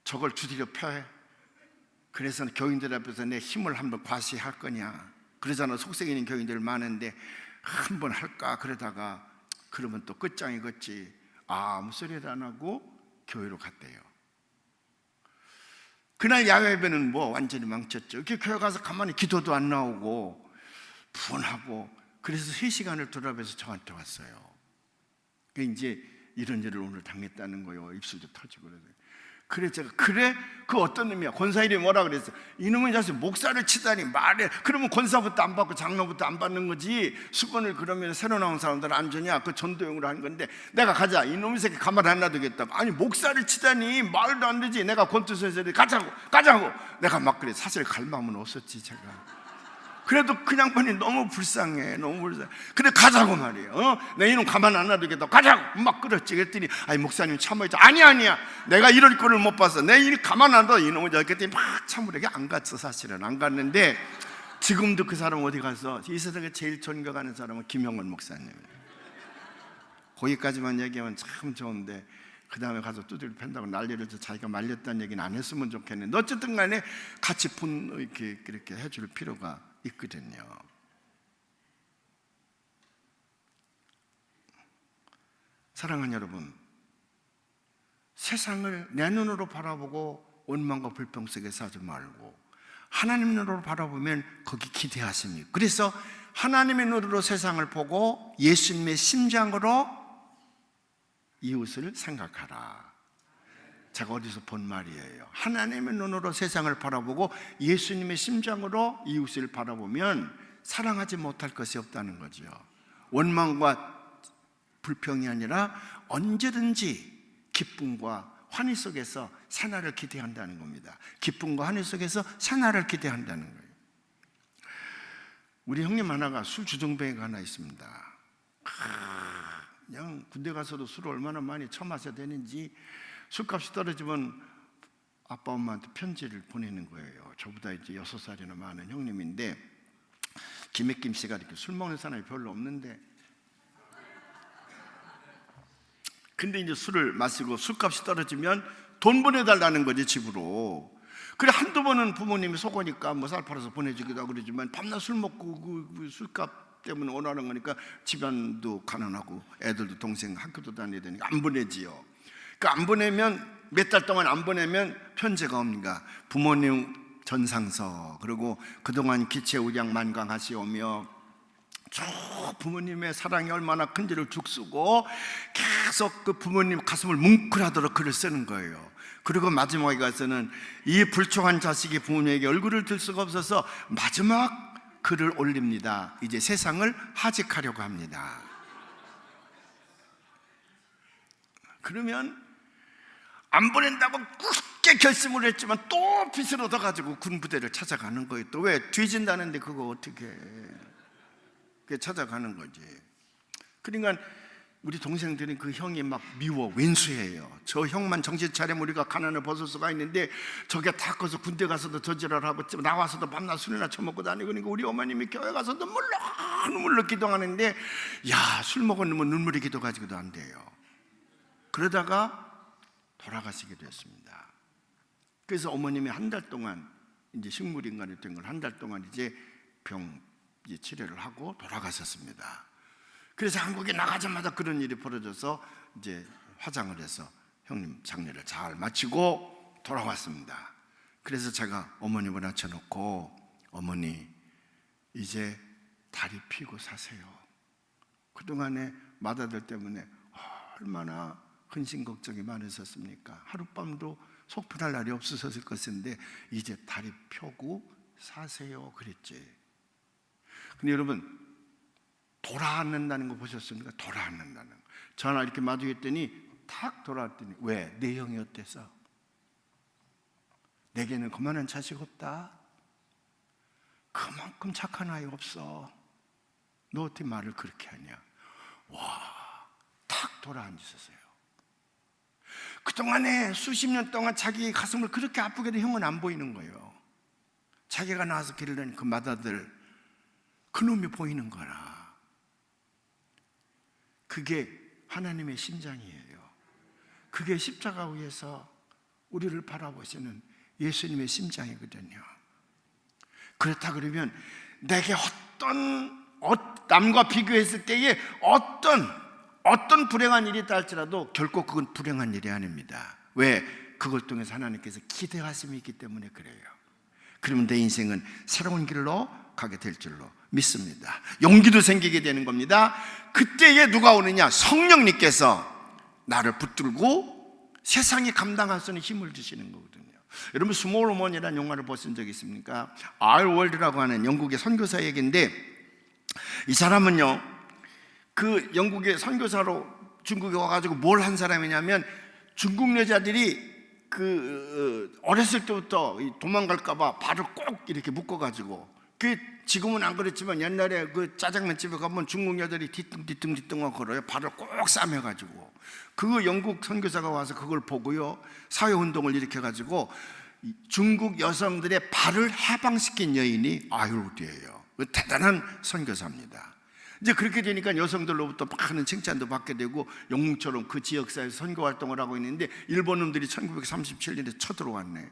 저걸 두드려 펴. 그래서 교인들 앞에서 내 힘을 한번 과시할 거냐, 그러잖아. 속썩이는 교인들 많은데 한번 할까 그러다가 그러면 또 끝장이 걷지. 아무 소리도 안 하고 교회로 갔대요. 그날 야외배는 뭐 완전히 망쳤죠. 이렇게 교회 가서 가만히 기도도 안 나오고 분하고. 그래서 3시간을 돌아뵈서 저한테 왔어요. 이제 이런 일을 오늘 당했다는 거예요. 입술도 터지고 그래서. 그래 제가 그래? 그 어떤 놈이야? 권사 이름이 뭐라 그랬어? 이놈의 자식 목사를 치다니 말해. 그러면 권사부터 안 받고 장로부터 안 받는 거지. 수건을 그러면 새로 나온 사람들 안 주냐? 그 전도용으로 한 건데 내가 가자. 이놈의 새끼 가만 안 놔두겠다고. 아니 목사를 치다니 말도 안 되지. 내가 권투선수에 가자고 내가 막 그래. 사실 갈 마음은 없었지 제가. 그래도 그냥 보니 너무 불쌍해. 그래 가자고 말이에요. 내 이놈 가만 안 놔두겠다. 가자고 막 끌었지. 그랬더니 아니 목사님 참아야지. 아니야 내가 이럴 거를 못 봤어. 내 일 가만 안 둬. 이놈을 그랬더니 막 참으려게 안 갔어. 사실은 안 갔는데 지금도 그 사람 어디 가서 이 세상에 제일 존경하는 사람은 김영원 목사님이에요. 거기까지만 얘기하면 참 좋은데 그 다음에 가서 두드려 팬다고 난리를 쳐 자기가 말렸다는 얘기는 안 했으면 좋겠는데 어쨌든 간에 같이 이렇게 해줄 필요가 있거든요. 사랑하는 여러분, 세상을 내 눈으로 바라보고 원망과 불평 속에서 하지 말고 하나님 눈으로 바라보면 거기 기대하십니다. 그래서 하나님의 눈으로 세상을 보고 예수님의 심장으로 이웃을 생각하라. 제가 어디서 본 말이에요. 하나님의 눈으로 세상을 바라보고 예수님의 심장으로 이웃을 바라보면 사랑하지 못할 것이 없다는 거죠. 원망과 불평이 아니라 언제든지 기쁨과 환희 속에서 산하를 기대한다는 겁니다. 기쁨과 환희 속에서 산하를 기대한다는 거예요. 우리 형님 하나가 술 주정뱅이가 하나 있습니다. 그냥 군대 가서도 술을 얼마나 많이 처마셔야 되는지 술값이 떨어지면 아빠 엄마한테 편지를 보내는 거예요. 저보다 이제 6살이나 많은 형님인데 김혜김 씨가 이렇게 술 먹는 사람이 별로 없는데 근데 이제 술을 마시고 술값이 떨어지면 돈 보내달라는 거지 집으로. 그래 한두 번은 부모님이 속으니까 뭐 쌀 팔아서 보내주기도 하고 그러지만 밤낮 술 먹고 그 술값 때문에 원하는 거니까 집안도 가난하고 애들도 동생 학교도 다녀야 되니까 안 보내지요. 그러니까 안 보내면 몇 달 동안 안 보내면 편지가 옵니다. 부모님 전상서 그리고 그동안 기체우량 만강하시오며 쭉 부모님의 사랑이 얼마나 큰지를 죽쓰고 계속 그 부모님 가슴을 뭉클하도록 글을 쓰는 거예요. 그리고 마지막에 가서는 이 불충한 자식이 부모님에게 얼굴을 들 수가 없어서 마지막 글을 올립니다. 이제 세상을 하직하려고 합니다. 그러면 안 보낸다고 굳게 결심을 했지만 또 빚을 얻어가지고 군부대를 찾아가는 거예요. 또 왜? 뒤진다는데 그거 어떻게 해. 그게 찾아가는 거지. 그러니까 우리 동생들은 그 형이 막 미워, 왼수해요. 저 형만 정신 차리면 우리가 가난을 벗을 수가 있는데 저게 다 커서 군대 가서도 저지랄하고 나와서도 밤낮 술이나 처먹고 다니고. 그러니까 우리 어머님이 교회 가서도 눈물로 기도하는데, 야, 술 먹었으면 눈물이 기도가지고도 안 돼요. 그러다가 돌아가시게 됐습니다. 그래서 어머님이 한 달 동안 이제 식물인간이 된 걸 한 달 동안 이제 병 치료를 하고 돌아가셨습니다. 그래서 한국에 나가자마자 그런 일이 벌어져서 이제 화장을 해서 형님 장례를 잘 마치고 돌아왔습니다. 그래서 제가 어머님을 앉혀놓고, 어머니 이제 다리 펴고 사세요. 그동안에 맏아들 때문에 얼마나 근심 걱정이 많으셨습니까? 하룻밤도 속 편할 날이 없으셨을 것인데 이제 다리 펴고 사세요 그랬지. 근데 여러분, 돌아앉는다는 거 보셨습니까? 돌아앉는다는 거. 전화 이렇게 마주했더니 탁 돌아왔더니, 왜? 내 형이 어때서? 내게는 그만한 자식 없다. 그만큼 착한 아이 없어. 너 어떻게 말을 그렇게 하냐? 와, 탁 돌아앉으셨어요. 그동안에 수십 년 동안 자기 가슴을 그렇게 아프게 된 형은 안 보이는 거예요. 자기가 나와서 기르는 그 맏아들, 그놈이 보이는 거라. 그게 하나님의 심장이에요. 그게 십자가 위에서 우리를 바라보시는 예수님의 심장이거든요. 그렇다 그러면 내게 남과 비교했을 때에 어떤 불행한 일이 있다 할지라도 결코 그건 불행한 일이 아닙니다. 왜? 그걸 통해서 하나님께서 기대하심이 있기 때문에 그래요. 그러면 내 인생은 새로운 길로 가게 될 줄로 믿습니다. 용기도 생기게 되는 겁니다. 그때에 누가 오느냐? 성령님께서 나를 붙들고 세상이 감당할 수 있는 힘을 주시는 거거든요. 여러분, 스몰 우먼이라는 영화를 보신 적 있습니까? R 월드라고 하는 영국의 선교사 얘기인데, 이 사람은요, 그 영국의 선교사로 중국에 와가지고 뭘 한 사람이냐면, 중국 여자들이 어렸을 때부터 도망갈까봐 발을 꼭 이렇게 묶어가지고, 지금은 안 그렇지만 옛날에 그 짜장면 집에 가면 중국 여자들이 뒤뚱뒤뚱 걸어요. 발을 꼭 싸매가지고. 그 영국 선교사가 와서 그걸 보고요, 사회운동을 일으켜가지고 중국 여성들의 발을 해방시킨 여인이 아율우드예요. 대단한 선교사입니다. 이제 그렇게 되니까 여성들로부터 많은 칭찬도 받게 되고, 영국처럼 그 지역사회에서 선교 활동을 하고 있는데, 일본 놈들이 1937년에 쳐들어왔네.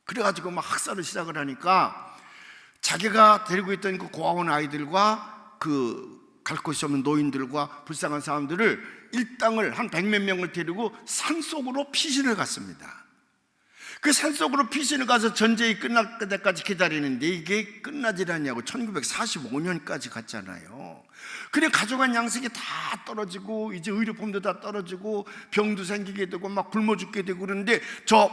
그래가지고 막 학살을 시작을 하니까 자기가 데리고 있던 그 고아원 아이들과 그 갈 곳이 없는 노인들과 불쌍한 사람들을 일당을 한 100몇 명을 데리고 산속으로 피신을 갔습니다. 그 산속으로 피신을 가서 전쟁이 끝날 때까지 기다리는데 이게 끝나질 않냐고 1945년까지 갔잖아요. 그래 가져간 양식이 다 떨어지고 이제 의료품도 다 떨어지고 병도 생기게 되고 막 굶어 죽게 되고 그러는데 저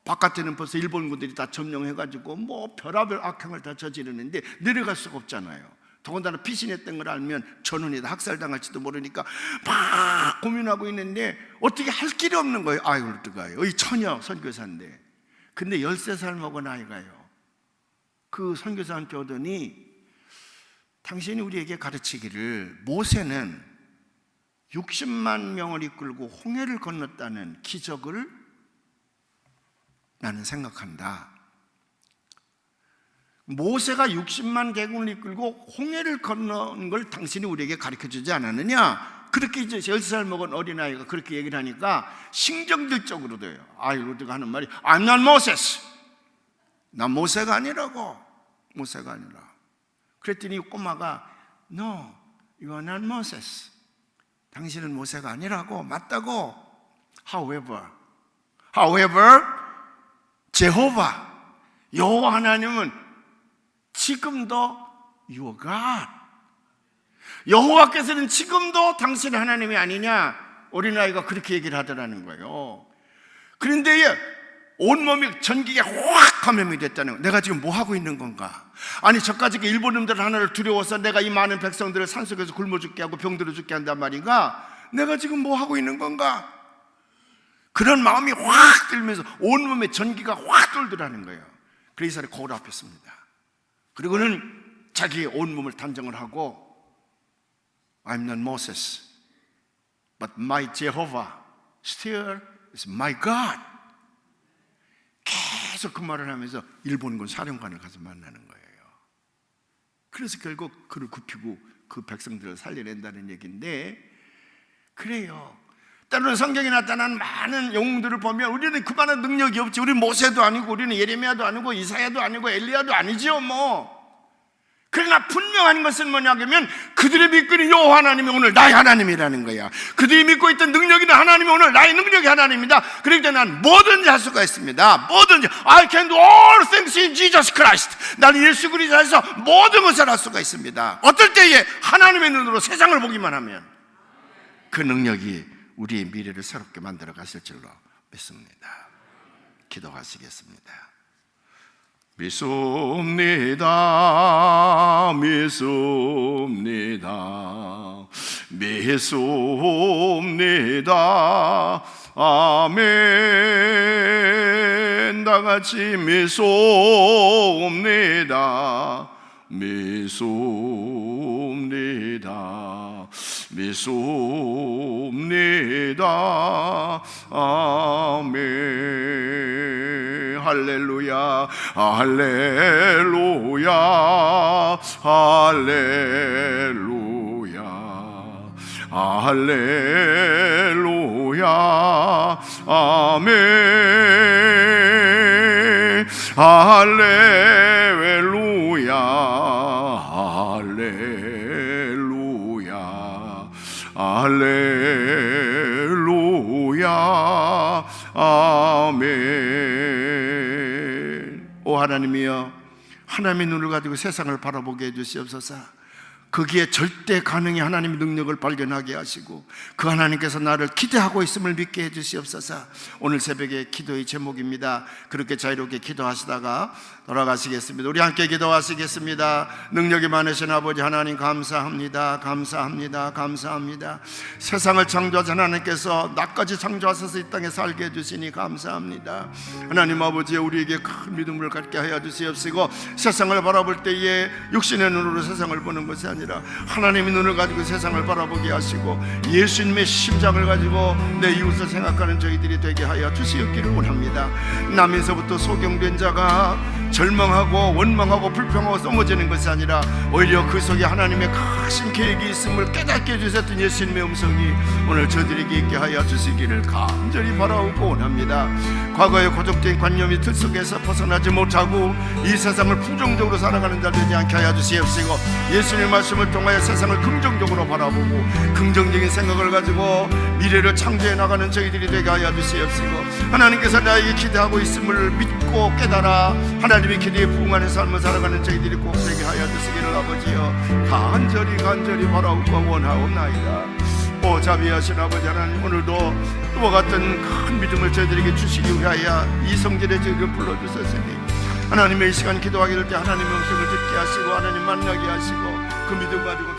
바깥에는 벌써 일본군들이 다 점령해가지고 뭐 별하별 악행을 다 저지르는데 내려갈 수가 없잖아요. 더군다나 피신했던 걸 알면 전원이 학살당할지도 모르니까 막 고민하고 있는데 어떻게 할 길이 없는 거예요. 아이고, 이 처녀 선교사인데. 근데 13살 먹은 아이가요, 그 선교사한테 오더니 당신이 우리에게 가르치기를 모세는 60만 명을 이끌고 홍해를 건넜다는 기적을 나는 생각한다. 모세가 60만 대군을 이끌고 홍해를 건넌 걸 당신이 우리에게 가르쳐주지 않았느냐? 그렇게 이제 10살 먹은 어린아이가 그렇게 얘기를 하니까 신경질적으로 돼요. 아이로드가 하는 말이 I'm not Moses. 난 모세가 아니라고. 모세가 아니라. 그랬더니 꼬마가 No, you are not Moses. 당신은 모세가 아니라고. 맞다고. However, 여호와 하나님은 지금도 Your God. 여호와께서는 지금도 당신 하나님이 아니냐? 어린아이가 그렇게 얘기를 하더라는 거예요. 그런데 온몸이 전기에 확 감염이 됐다는 거예요. 내가 지금 뭐 하고 있는 건가? 아니 저까지 일본 놈들 하나를 두려워서 내가 이 많은 백성들을 산속에서 굶어 죽게 하고 병들어 죽게 한단 말인가? 내가 지금 뭐 하고 있는 건가? 그런 마음이 확 들면서 온몸에 전기가 확 돌더라는 거예요. 그래서 이 사람이 거울 앞에 섭니다. 그리고는 자기의 온몸을 단정을 하고 I'm not Moses, but my Jehovah still is my God. 계속 그 말을 하면서 일본군 사령관을 가서 만나는 거예요. 그래서 결국 그를 굽히고 그 백성들을 살려낸다는 얘기인데, 그래요. 때로는 성경에 나타난 많은 영웅들을 보면 우리는 그만한 능력이 없지. 우리는 모세도 아니고, 우리는 예레미야도 아니고, 이사야도 아니고, 엘리야도 아니지요 뭐. 그러나 분명한 것은 뭐냐면 그들이 믿고 있는 여호와 하나님이 오늘 나의 하나님이라는 거야. 그들이 믿고 있던 능력이 있는 하나님이 오늘 나의 능력이 하나님입니다. 그렇기 때문에 난 뭐든지 할 수가 있습니다. 뭐든지 I can do all things in Jesus Christ. 나는 예수 그리스도 안에서 모든 것을 할 수가 있습니다. 어떨 때에 하나님의 눈으로 세상을 보기만 하면 그 능력이 우리의 미래를 새롭게 만들어 가실 줄로 믿습니다. 기도하시겠습니다. 믿습니다. 믿습니다. 믿습니다. 아멘. 다 같이 믿습니다. 믿습니다. 믿습니다. 아멘. 할렐루야. 할렐루야. 할렐루야. 할렐루야. 아멘. 할렐루야. 할렐루야. 할렐루야. 아멘. 오 하나님이여, 하나님의 눈을 가지고 세상을 바라보게 해주시옵소서. 거기에 절대 가능히 하나님의 능력을 발견하게 하시고 그 하나님께서 나를 기대하고 있음을 믿게 해주시옵소서. 오늘 새벽에 기도의 제목입니다. 그렇게 자유롭게 기도하시다가 돌아가시겠습니다. 우리 함께 기도하시겠습니다. 능력이 많으신 아버지 하나님 감사합니다. 감사합니다. 감사합니다. 세상을 창조하신 하나님께서 나까지 창조하셔서 이 땅에 살게 해주시니 감사합니다. 하나님 아버지, 우리에게 큰 믿음을 갖게 하여 주시옵시고 세상을 바라볼 때에 육신의 눈으로 세상을 보는 것이 아니라 하나님의 눈을 가지고 세상을 바라보게 하시고 예수님의 심장을 가지고 내 이웃을 생각하는 저희들이 되게 하여 주시옵기를 원합니다. 남에서부터 소경된 자가 절망하고 원망하고 불평하고 넘어지는 것이 아니라 오히려 그 속에 하나님의 크신 계획이 있음을 깨닫게 해주셨던 예수님의 음성이 오늘 저들에게 있게 하여 주시기를 간절히 바라고 원합니다. 과거의 고정된 관념이 틀 속에서 벗어나지 못하고 이 세상을 부정적으로 살아가는 자 되지 않게 하여 주시옵시고 예수님의 말씀을 통하여 세상을 긍정적으로 바라보고 긍정적인 생각을 가지고 미래를 창조해 나가는 저희들이 되게 하여 주시옵시고 하나님께서 나에게 기대하고 있음을 믿고 깨달아 하나님의 기대에 부응하는 삶을 살아가는 저희들이 꼭 되게 하여 주시기를 아버지여 간절히 바라고 원하옵나이다. 오 자비하신 아버지 하나님, 오늘도 이와 같은 큰 믿음을 저희들에게 주시기 위하여 이성질의 저희를 불러주셨으니 하나님의 이 시간 기도하게 될 때 하나님의 음성을 듣게 하시고 하나님 만나게 하시고 그 믿음 가지고